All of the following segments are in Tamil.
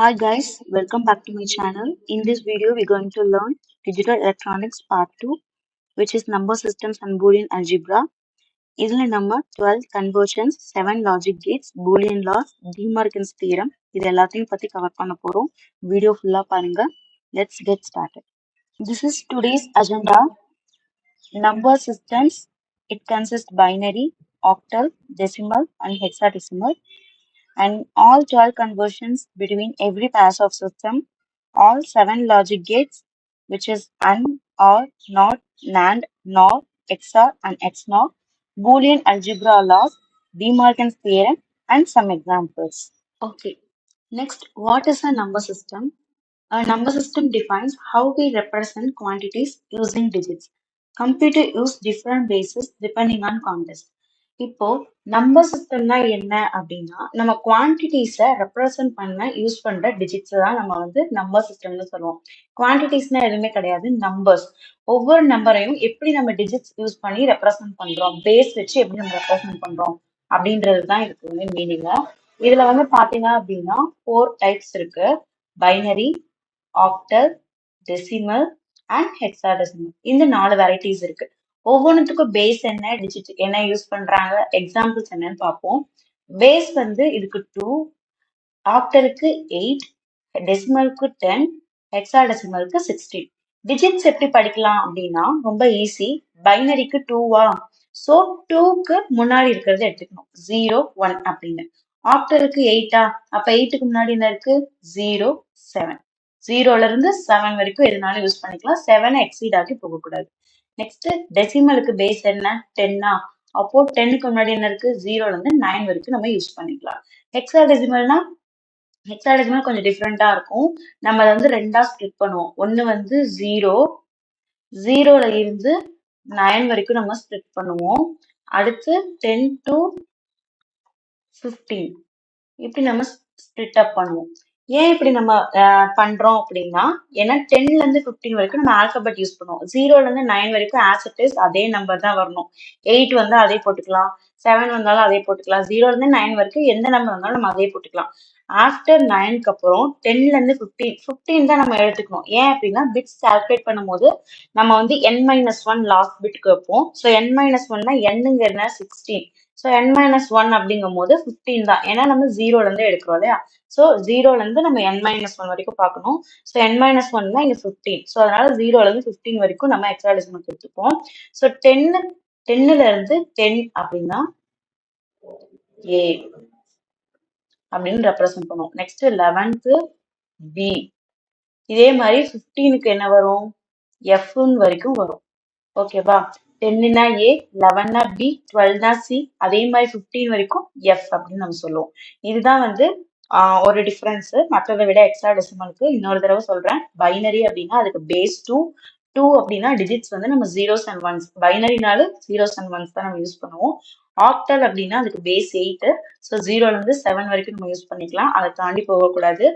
Hi guys, welcome back to my channel. In this video, we're going to learn Digital Electronics Part 2, which is Number Systems and Boolean Algebra. இதில் நம்ம 12 conversions, 7 logic gates, Boolean laws, De Morgan's theorem இது எல்லாத்தையும் பத்தி கவர் பண்ண போறோம். வீடியோ ஃபுல்லா பாருங்க. Let's get started. This is today's agenda. Number systems, it consists binary, octal, decimal and hexadecimal. And all 12 conversions between every pass of system, all 7 logic gates, which is AND, OR, NOT, NAND, NOR, XOR, and XNOR, Boolean algebra laws, De Morgan's theorem, and some examples. Okay, next, what is a number system? A number system defines how we represent quantities using digits. Computer use different bases depending on context. இப்போ நம்பர் சிஸ்டம்னா என்ன அப்படின்னா நம்ம குவான்டிட்டிஸை ரெப்ரசன்ட் பண்ண யூஸ் பண்ற டிஜிட்ஸ் தான் நம்ம நம்பர் சிஸ்டம்னு சொல்லுவோம். குவான்டிட்டிஸ்னா எதுவுமே கிடையாது, நம்பர்ஸ். ஒவ்வொரு நம்பரையும் எப்படி நம்ம டிஜிட்ஸ் யூஸ் பண்ணி ரெப்ரசன்ட் பண்றோம், பேஸ் வச்சு எப்படி நம்ம ரெப்ரசன்ட் பண்றோம் அப்படின்றது தான் இதுக்கு மீனிங். இதுல பாத்தீங்க அப்படின்னா 4 டைப்ஸ் இருக்கு: binary, octal, decimal and hexadecimal. இந்த 4 வெரைட்டிஸ் இருக்கு. ஒவ்வொன்றுத்துக்கும் பேஸ் என்ன, டிஜிட் என்ன யூஸ் பண்றாங்க, எக்ஸாம்பிள்ஸ் என்னன்னு பார்ப்போம். பேஸ் இதுக்கு 2, ஆக்டலுக்கு 8, டெசிமலுக்கு 10, ஹெக்ஸாடெசிமலுக்கு 16. டிஜிட்ஸ் எப்படி படிக்கலாம் அப்படின்னா ரொம்ப ஈஸி. பைனரிக்கு 2வா, ஸோ 2க்கு முன்னாடி இருக்கிறத எடுத்துக்கணும், 0 1 அப்படின்னு. ஆக்டலுக்கு 8ஆ, அப்ப 8க்கு முன்னாடி என்ன இருக்கு, 0 7. 0ல இருந்து 7 வரைக்கும் எதுனாலும் யூஸ் பண்ணிக்கலாம், 7 எக்ஸீட் ஆகி போகக்கூடாது. நெக்ஸ்ட் டெசிமலுக்கு பேஸ் என்ன, 10ஆ, அப்போ 10க்கு முன்னாடி என்ன இருக்கு, 0ல இருந்து 9 வரைக்கும் நம்ம யூஸ் பண்ணிக்கலாம். ஹெக்ஸாடெசிமல்னா ஹெக்ஸாடெசிமல் கொஞ்சம் டிஃப்ரெண்டா இருக்கும். நம்ம அதை ரெண்டா ஸ்ப்ளிட் பண்ணுவோம். ஒன்னு 0, 0ல இருந்து 9 வரைக்கும் நம்ம ஸ்ப்ளிட் பண்ணுவோம். அடுத்து 10 to 15 இப்படி நம்ம ஸ்ப்ளிட் அப் பண்ணுவோம். ஏன் இப்படி நம்ம பண்றோம் அப்படின்னா, ஏன்னா 10ல இருந்து 15 வரைக்கும் நம்ம ஆல்பபெட் யூஸ் பண்ணுவோம். 0ல இருந்து 9 வரைக்கும் ஆஸ் இட் இஸ் அதே நம்பர் தான் வரணும். 8 வந்தா அதே போட்டுக்கலாம், 7 வந்தாலும் அதே போட்டுக்கலாம், 0ல இருந்து 9 வரைக்கும் எந்த நம்பர் வந்தாலும் நம்ம அதே போட்டுக்கலாம். ஆஃப்டர் 9க்கு அப்புறம் 10ல இருந்து 15 தான் நம்ம எடுத்துக்கணும். ஏன் அப்படின்னா பிட்ஸ் கால்குலேட் பண்ணும்போது நம்ம n-1 லாஸ்ட் பிட்க்கு வைப்போம். ஸோ n-1னா என்னங்கிறதுனா 16. ஸோ n-1 அப்படிங்கும் போது 15 தான், ஏன்னா நம்ம 0ல இருந்து எடுக்கிறோம் இல்லையா. ஸோ 0ல இருந்து நம்ம n-1 வரைக்கும் பார்க்கணும். ஸோ n-1 தான் இங்க 15. ஸோ அதனால 0ல இருந்து 15 வரைக்கும் நம்ம ஹெக்ஸாடெசிமல் எடுத்துப்போம். ஸோ 10ல இருந்து 10 அப்படின்னா A அப்படின்னு ரெப்ரசன்ட் பண்ணுவோம். நெக்ஸ்ட் 11க்கு B. இதே மாதிரி 15க்கு என்ன வரும், F வரைக்கும் வரும். ஓகேவா. 10னா A, 11னா B, 12னா C, அதே மாதிரி 15 வரைக்கும் F அப்படின்னு நம்ம சொல்லுவோம். இதுதான் ஒரு டிஃபரன்ஸ் மற்றதை விட ஹெக்ஸாடெசிமலுக்கு. இன்னொரு தடவை சொல்றேன். பைனரி அப்படின்னா அதுக்கு பேஸ் 2 அப்படின்னா டிஜிட்ஸ் நம்ம 0s and 1s. பைனரினாலும் 0s and 1s தான் நம்ம யூஸ் பண்ணுவோம். ஆக்டல் அப்படின்னா அதுக்கு பேஸ் 8, ஸோ 0ல இருந்து 7 வரைக்கும் நம்ம யூஸ் பண்ணிக்கலாம், அதை தாண்டி போகக்கூடாது.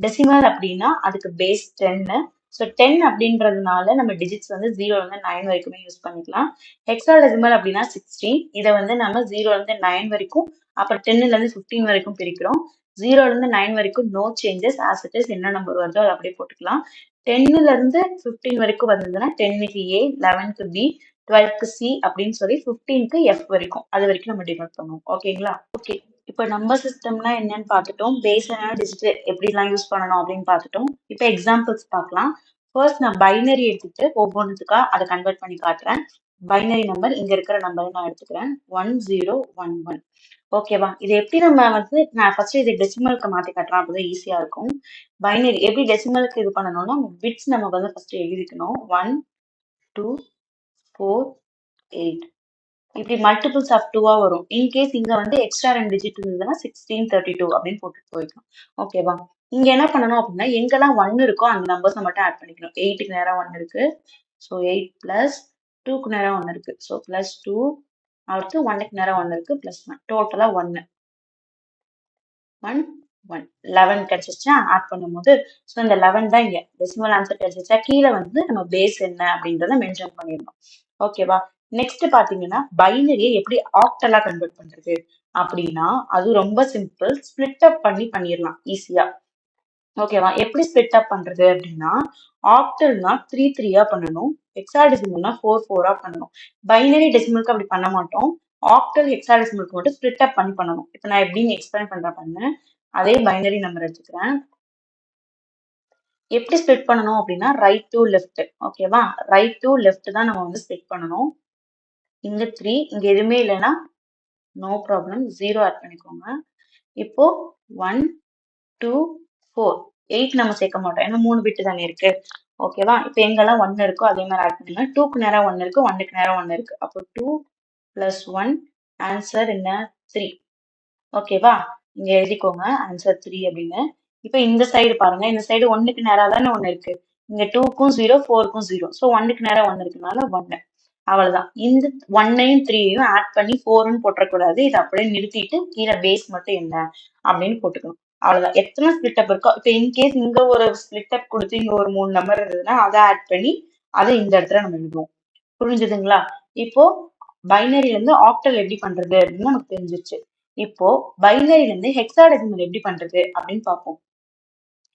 டெசிமல் அப்படின்னா அதுக்கு பேஸ் 10, ஸோ 10 அப்படின்றதுனால நம்ம டிஜிட்ஸ் 0ல இருந்து 9 வரைக்குமே யூஸ் பண்ணிக்கலாம். ஹெக்ஸாடெசிமல் அப்படின்னா 16. இதை நம்ம 0ல இருந்து 9 வரைக்கும், அப்புறம் 10ல இருந்து 15 வரைக்கும் பிரிக்கிறோம். 0ல இருந்து 9 வரைக்கும் no changes, as it is என்ன நம்பர் வருதோ அதை அப்படியே போட்டுக்கலாம். 10ல இருந்து 15 வரைக்கும் வந்ததுன்னா 10க்கு A, 11க்கு B, 12க்கு C அப்படின்னு சொல்லி 15க்கு F வரைக்கும், அது வரைக்கும் நம்ம டிவைட் பண்ணுவோம். ஓகேங்களா. ஓகே, இப்போ நம்பர் சிஸ்டம்னா என்னன்னு பார்த்துட்டோம், பேஸ் என்ன, டிஜிட் எப்படிலாம் யூஸ் பண்ணணும் அப்படின்னு பார்த்துட்டோம். இப்போ எக்ஸாம்பிள்ஸ் பார்க்கலாம். ஃபர்ஸ்ட் நான் பைனரி எடுத்துட்டு ஒவ்வொன்றுத்துக்கா அதை கன்வெர்ட் பண்ணி காட்டுறேன். பைனரி நம்பர் இங்க இருக்கிற நம்பர் நான் எடுத்துக்கிறேன், 1011. ஓகேவா. இது எப்படி நம்ம நான் ஃபர்ஸ்ட் இதை டெசிமலுக்கு மாற்றி காட்டுறேன், அப்போதான் ஈஸியா இருக்கும். பைனரி எப்படி டெசிமலுக்கு இது பண்ணணும்னா, பிட்ஸ் நம்ம ஃபர்ஸ்ட் எழுதிக்கணும். 1 2 4 8 இப்படி மல்டிபிள்ஸ் ஆஃப் 2வா வரும். இன்கேஸ் இங்க எக்ஸ்ட்ரா 2 டிஜிட் இருந்ததுன்னா 16 32 அப்படின்னு போட்டு போய்க்கலாம். ஓகேவா. இங்க என்ன பண்ணணும் அப்படின்னா, எங்கெல்லாம் 1 இருக்கோ அந்த நம்பர்ஸை மட்டும் ஆட் பண்ணிக்கணும். 8க்கு நேரம் 1 இருக்கு, ஸோ 8 பிளஸ் 2க்கு நேரம் 1 இருக்கு, ஸோ பிளஸ் 2. அடுத்து 1க்கு நேரம் 1 இருக்கு, பிளஸ் 1, டோட்டலா 1 1 1 11 கிடைச்சிருச்சா ஆட் பண்ணும்போது. ஸோ இந்த 11 தான் இங்க டெசிமல் ஆன்சர் கிடைச்சிருச்சா. கீழே நம்ம பேஸ் என்ன அப்படின்றத மென்ஷன் பண்ணிடணும். ஓகேவா. நெக்ஸ்ட் பாத்தீங்கன்னா பைனரியை எப்படி ஆக்டலா கன்வெர்ட் பண்றது அப்படின்னா, அது ரொம்ப சிம்பிள். ஸ்பிளிட் அப் பண்ணிடலாம் ஈஸியா. ஓகேவா? எப்படி ஸ்ப்ளிட் அப் பண்றது அப்படின்னா, ஆக்டல்னா 3 3ஆ பண்ணணும். ஹெக்ஸாடெசிமல்னா 4 4ஆ பண்ணணும். பைனரி டெசிமலுக்கு அப்படி பண்ண மாட்டோம். ஆக்டல் ஹெக்ஸாடெசிமலுக்கு மட்டும் ஸ்ப்ளிட் அப் பண்ணணும். இப்போ நான் எப்படின்னு எக்ஸ்பிளைன் பண்றேன் பாருங்க. அதே பைனரி நம்பர் எடுத்துக்கிறேன். எப்படி ஸ்ப்ளிட் பண்ணணும் அப்படின்னா ரைட் டு லெஃப்ட். ஓகேவா? ரைட் டு லெஃப்ட் தான் நம்ம வந்து ஸ்ப்ளிட் பண்ணணும். இங்க 3 இங்க எதுவுமே இல்லைன்னா நோ ப்ராப்ளம் 0 ஆட் பண்ணிக்கோங்க. இப்போ 1 2 4 8 நம்ம சேர்க்க மாட்டோம் ஏன்னா 3 பிட் தானே இருக்கு. ஓகேவா? இப்போ எங்கெல்லாம் 1 இருக்கோ அதே மாதிரி ஆட் பண்ணுங்க. 2க்கு நேரா 1 இருக்கு, 1க்கு நேரா 1 இருக்கு. அப்போ 2 + 1 ஆன்சர் என்ன 3. ஓகேவா? இங்க எழுதிக்கோங்க ஆன்சர் 3 அப்படின்னு. இப்போ இந்த சைடு பாருங்க. இந்த சைடு 1க்கு நேரா தானே 1 இருக்கு. இங்க 2க்கும் 0 4க்கும் 0. ஸோ 1க்கு நேரா 1 இருக்கனால 1. அவ்வளவுதான். இந்த 1ஐயும் 3ஐயும் ஆட் பண்ணி 4ன்னு போட்டுறக்கூடாது. இதை அப்படியே நிறுத்திட்டு கீழே பேஸ் மட்டும் என்ன அப்படின்னு போட்டுக்கணும். அவ்வளவுதான். எத்தனை ஸ்பிளிட் அப் இருக்கோ இப்போ இன்கேஸ் இங்க ஒரு ஸ்பிளிட் அப் கொடுத்து இங்க ஒரு 3 நம்பர் இருந்ததுன்னா அதை ஆட் பண்ணி அதை இந்த இடத்துல நம்ம எழுதுவோம். புரிஞ்சுதுங்களா? இப்போ பைனரில இருந்து ஆக்டல் எப்படி பண்றது அப்படின்னு நமக்கு தெரிஞ்சிருச்சு. இப்போ பைனரில இருந்து ஹெக்ஸாடெசிமல் எப்படி பண்றது அப்படின்னு பார்ப்போம்.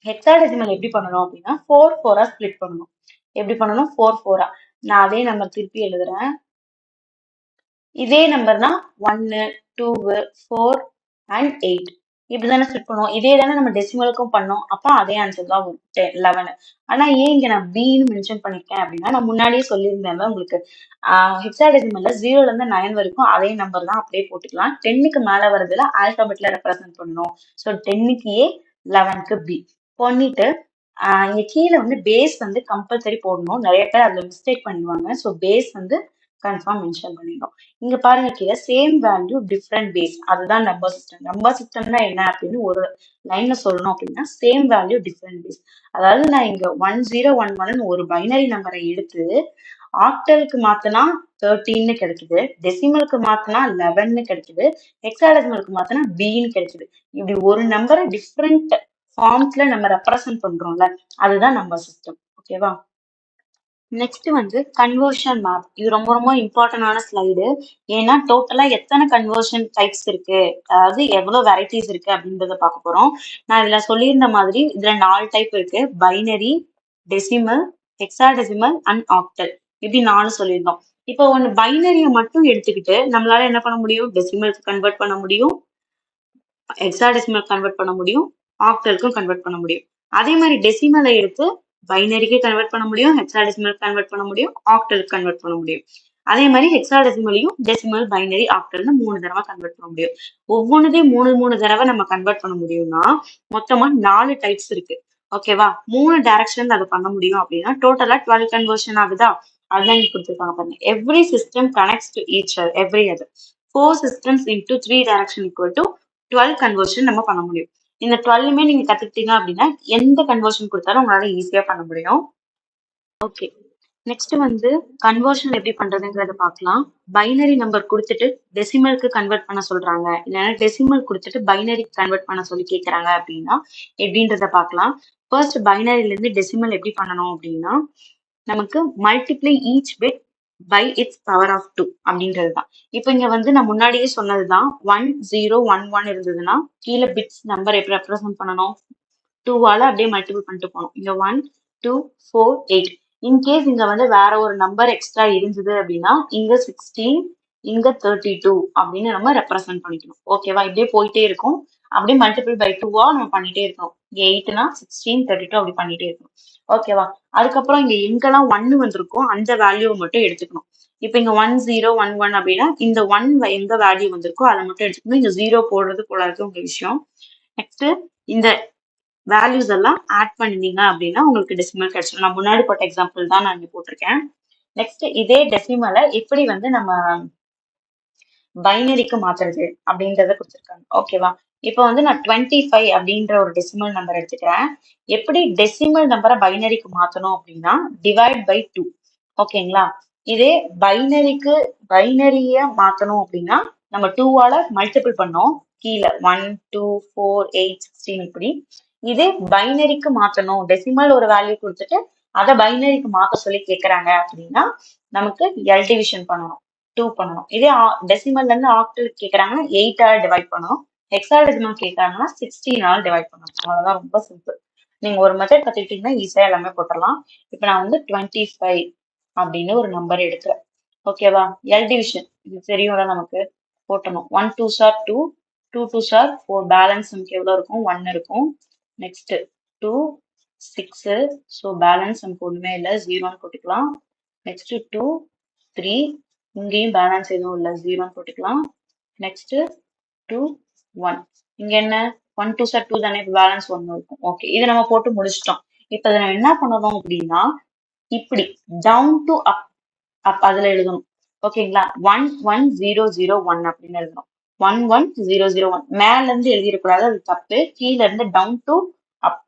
ஹெக்ஸாடெசிமல் எப்படி பண்ணணும் அப்படின்னா 4 4ஆ ஸ்பிளிட் பண்ணணும். எப்படி பண்ணணும் 4 4ஆ. நான் அதே நம்பர் திருப்பி எழுதுறேன். இதே நம்பர் தான் 1 2 4 அண்ட் 8 இப்படிதானே ஸ்பிளிட் பண்ணுவோம். இதே தானே நம்ம டெசிமலுக்கும் பண்ணோம். அப்ப அதே ஆன்சர் தான் வரும் 11. ஆனா ஏன் இங்க நான் பின்னு மென்ஷன் பண்ணிருக்கேன் அப்படின்னா நான் முன்னாடியே சொல்லியிருந்தேன்ல உங்களுக்கு ஹெக்ஸாடெசிமல்ல 0ல இருந்து 9 வரைக்கும் அதே நம்பர் தான் அப்படியே போட்டுக்கலாம். 10க்கு மேல வரதுல ஆல்பாபெட்ல ரெப்ரசென்ட் பண்ணணும். ஸோ 10க்கு ஏ 11க்கு பி பண்ணிட்டு இங்க கீழே வந்து பேஸ் வந்து கம்பல்சரி போடணும். நிறைய பேர் அதுல மிஸ்டேக் பண்ணுவாங்க. ஸோ பேஸ் வந்து கன்ஃபார்ம் மென்ஷன் பண்ணிடணும். இங்க பாருங்க கீழே சேம் வேல்யூ டிஃப்ரெண்ட் பேஸ் அதுதான் நம்பர் சிஸ்டம். நம்பர் சிஸ்டம்னா என்ன அப்படின்னு ஒரு லைன்ல சொல்லணும் அப்படின்னா சேம் வேல்யூ டிஃப்ரெண்ட் பேஸ். அதாவது நான் இங்க 1011 ஒரு பைனரி நம்பரை எடுத்து ஆக்டலுக்கு மாத்தினா 13 கிடைக்குது, டெசிமலுக்கு மாத்தினா 11 கிடைக்குது, ஹெக்ஸாடெசிமலுக்கு மாத்தினா பின்னு கிடைக்குது. இப்படி ஒரு நம்பரை டிஃப்ரெண்ட் ஃபார்ம்ஸ்ல நம்ம ரெப்ரசென்ட் பண்றோம்ல அதுதான் நம்பர் சிஸ்டம். ஓகேவா? நெக்ஸ்ட் வந்து கன்வர்ஷன் மேப். இது ரொம்ப ரொம்ப இம்பார்ட்டன்டான ஸ்லைடு. ஏன்னா டோட்டலா எத்தனை கன்வர்ஷன் டைப்ஸ் இருக்கு, அதாவது எவ்வளவு வெரைட்டிஸ் இருக்கு அப்படின்றத பார்க்க போறோம். நான் இதுல சொல்லியிருந்த மாதிரி இதுல 4 டைப் இருக்கு. Binary, decimal, hexadecimal and octal. இப்படி 4 சொல்லியிருந்தோம். இப்போ ஒன்னு பைனரியை மட்டும் எடுத்துக்கிட்டு நம்மளால என்ன பண்ண முடியும், டெசிமலுக்கு கன்வெர்ட் பண்ண முடியும், ஹெக்ஸாடெசிமல் கன்வெர்ட் பண்ண முடியும், ஆக்டலுக்கும் கன்வெர்ட் பண்ண முடியும். அதே மாதிரி டெசிமலை எடுத்து பைனரிக்கு கன்வெர்ட் பண்ண முடியும், ஹெக்ஸாடெசிமல் கன்வெர்ட் பண்ண முடியும், ஆக்டலுக்கு கன்வெர்ட் பண்ண முடியும். அதே மாதிரி ஹெக்ஸாடெசிமலையும் டெசிமல், பைனரி, ஆக்டல்னு 3 தடவை கன்வெர்ட் பண்ண முடியும். ஒவ்வொன்றுதையும் 3 தடவை நம்ம கன்வெர்ட் பண்ண முடியும்னா மொத்தமா 4 டைப்ஸ் இருக்கு. ஓகேவா? 3 டைரக்ஷன்ல அதை பண்ண முடியும் அப்படின்னா டோட்டலா 12 கன்வர்ஷன் ஆகுதா? அதுதான் இங்க கொடுத்துருக்காங்க பாருங்க. Every system connects to each every other 4 systems into 3 direction equal to 12 conversion நம்ம பண்ண முடியும். இந்த 12மே நீங்க கத்துக்கிட்டீங்க அப்படின்னா எந்த கன்வர்ஷன் கொடுத்தாலும் உங்களால ஈஸியா பண்ண முடியும். ஓகே, நெக்ஸ்ட் வந்து கன்வர்ஷன் எப்படி பண்றதுங்கிறத பார்க்கலாம். பைனரி நம்பர் கொடுத்துட்டு டெசிமலுக்கு கன்வெர்ட் பண்ண சொல்றாங்க, இல்லைன்னா டெசிமல் கொடுத்துட்டு பைனரி கன்வெர்ட் பண்ண சொல்லி கேட்கறாங்க அப்படின்னா எப்படின்றத பார்க்கலாம். ஃபர்ஸ்ட் பைனரில இருந்து டெசிமல் எப்படி பண்ணணும் அப்படின்னா நமக்கு multiply each bit by its power of 2 அப்படின்றது தான். இப்போ இங்க வந்து நான் முன்னாடியே சொன்னதுதான் 1 0 1 1 இருந்ததுன்னா கீழே பிட்ஸ் நம்பர் எப்படி ரெப்ரசென்ட் பண்ணணும், 2ஆல அப்படியே மல்டிபிள் பண்ணிட்டு போகணும். இங்க 1 2 4 8. இன்கேஸ் இங்க வந்து வேற ஒரு நம்பர் எக்ஸ்ட்ரா இருந்தது அப்படின்னா இங்க 16 இங்க 32 அப்படின்னு நம்ம ரெப்ரசென்ட் பண்ணிக்கணும். ஓகேவா? இப்படியே போயிட்டே இருக்கும். அப்படியே மல்டிபிள் பை 2ஆ நம்ம பண்ணிட்டே இருக்கணும். இங்க 8னா 16 32 அப்படி பண்ணிட்டே இருக்கணும். ஓகேவா? அதுக்கப்புறம் இங்க எங்கெல்லாம் 1 வந்திருக்கும் அந்த வேல்யூவை மட்டும் எடுத்துக்கணும். இப்ப இங்க 1 0 1 1 அப்படின்னா இந்த 1 எங்க வேல்யூ வந்திருக்கோ அதை மட்டும் எடுத்துக்கணும். இங்க 0 போடுறது போடாது உங்க விஷயம். நெக்ஸ்ட் இந்த வேல்யூஸ் எல்லாம் ஆட் பண்ணினீங்க அப்படின்னா உங்களுக்கு டெசிமல் கிடைச்சிடும். நான் முன்னாடி போட்ட எக்ஸாம்பிள் தான் நான் இங்க போட்டிருக்கேன். நெக்ஸ்ட் இதே டெசிமலை எப்படி வந்து நம்ம பைனரிக்கு மாத்துறது அப்படின்றத கொடுத்துருக்காங்க. ஓகேவா? இப்போ வந்து நான் 25 அப்படின்ற ஒரு டெசிமல் நம்பர் எடுத்துக்கிறேன். எப்படி டெசிமல் நம்பரை பைனரிக்கு மாத்தணும் அப்படின்னா டிவைட் பை 2. ஓகேங்களா? இதே பைனரிய மாத்தணும் அப்படின்னா நம்ம 2ஆல மல்டிபிள் பண்ணோம் கீழே 1 2 4 8 16 இப்படி. இதே பைனரிக்கு மாத்தணும், டெசிமல் ஒரு வேல்யூ கொடுத்துட்டு அதை பைனரிக்கு மாத்த சொல்லி கேட்கறாங்க அப்படின்னா நமக்கு எல் டிவிஷன் பண்ணணும், 2 பண்ணணும். இதே டெசிமல்ல இருந்து ஆக்டல் கேக்குறாங்கன்னா 8ஆல டிவைட் பண்ணணும். ஹெக்ஸாடெசிமல் கேட்கறாங்கன்னா 16ஆல டிவைட் பண்ணணும். அவ்வளவுதான், ரொம்ப சிம்பிள். நீங்க ஒரு மெத்தட் கத்துக்கிட்டீங்கன்னா ஈஸியா எல்லாமே போட்டுடலாம். இப்ப நான் வந்து 25 அப்படின்னு ஒரு நம்பர் எடுக்கிறேன். ஓகேவா? எல் டிவிஷன் இது தெரியும்ல நமக்கு. போட்டணும். 1 2s are 2, 2 2s are 4. Balance நமக்கு எவ்வளவு இருக்கும்? 1 இருக்கும். நெக்ஸ்ட் 2 6. ஸோ பேலன்ஸ் நமக்கு ஒண்ணுமே இல்லை, 0ன்னு போட்டுக்கலாம். நெக்ஸ்ட் 2 3. இங்கேயும் பேலன்ஸ் எதுவும் இல்லை, 0ன்னு போட்டுக்கலாம். நெக்ஸ்ட் 2 1. இங்க என்ன 1 2s are 2 தானே, பேலன்ஸ் 1 இருக்கும். ஓகே, இதை நம்ம போட்டு முடிச்சிட்டோம். இப்ப இதை நம்ம என்ன பண்ணணும் அப்படின்னா இப்படி டவுன் டு அப் அப் அதுல எழுதணும். ஓகேங்களா? 1 1 0 0 1 அப்படின்னு எழுதணும். 1 1 0 0 1 மேல இருந்து எழுதிடக்கூடாது, அது தப்பு. கீழ இருந்து டவுன் டு அப்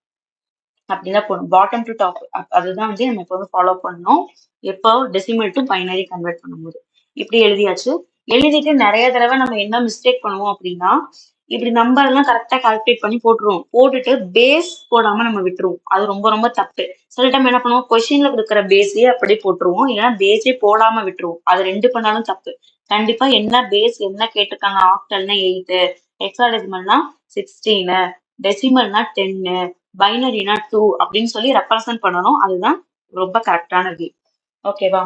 அப்படிதான் போடணும். பாட்டம் டு டாப் அதுதான் வந்து நம்ம இப்போ வந்து ஃபாலோ பண்ணணும். எப்போ டெசிமல் டு பைனரி கன்வெர்ட் பண்ணும்போது இப்படி எழுதியாச்சு. எழுதிட்டு நிறைய தடவை நம்ம என்ன மிஸ்டேக் பண்ணுவோம் அப்படின்னா இப்படி நம்பர் எல்லாம் கரெக்டா கால்குலேட் பண்ணி போட்டுருவோம். போட்டுட்டு பேஸ் போடாம நம்ம விட்டுருவோம். அது ரொம்ப ரொம்ப தப்பு. சில டைம் என்ன பண்ணுவோம், கொஸ்டின்ல கொடுக்குற பேஸே அப்படியே போட்டுருவோம், இல்லைன்னா பேஸே போடாம விட்டுருவோம். அது ரெண்டு பண்ணாலும் தப்பு. கண்டிப்பா என்ன பேஸ் என்ன கேட்டிருக்காங்க, ஆக்டல்னா 8, ஹெக்ஸாடெசிமல்னா 16, டெசிமல்னா 10, பைனரினா 2 அப்படின்னு சொல்லி ரெப்ரசன்ட் பண்ணணும். அதுதான் ரொம்ப கரெக்டானது. ஓகேவா?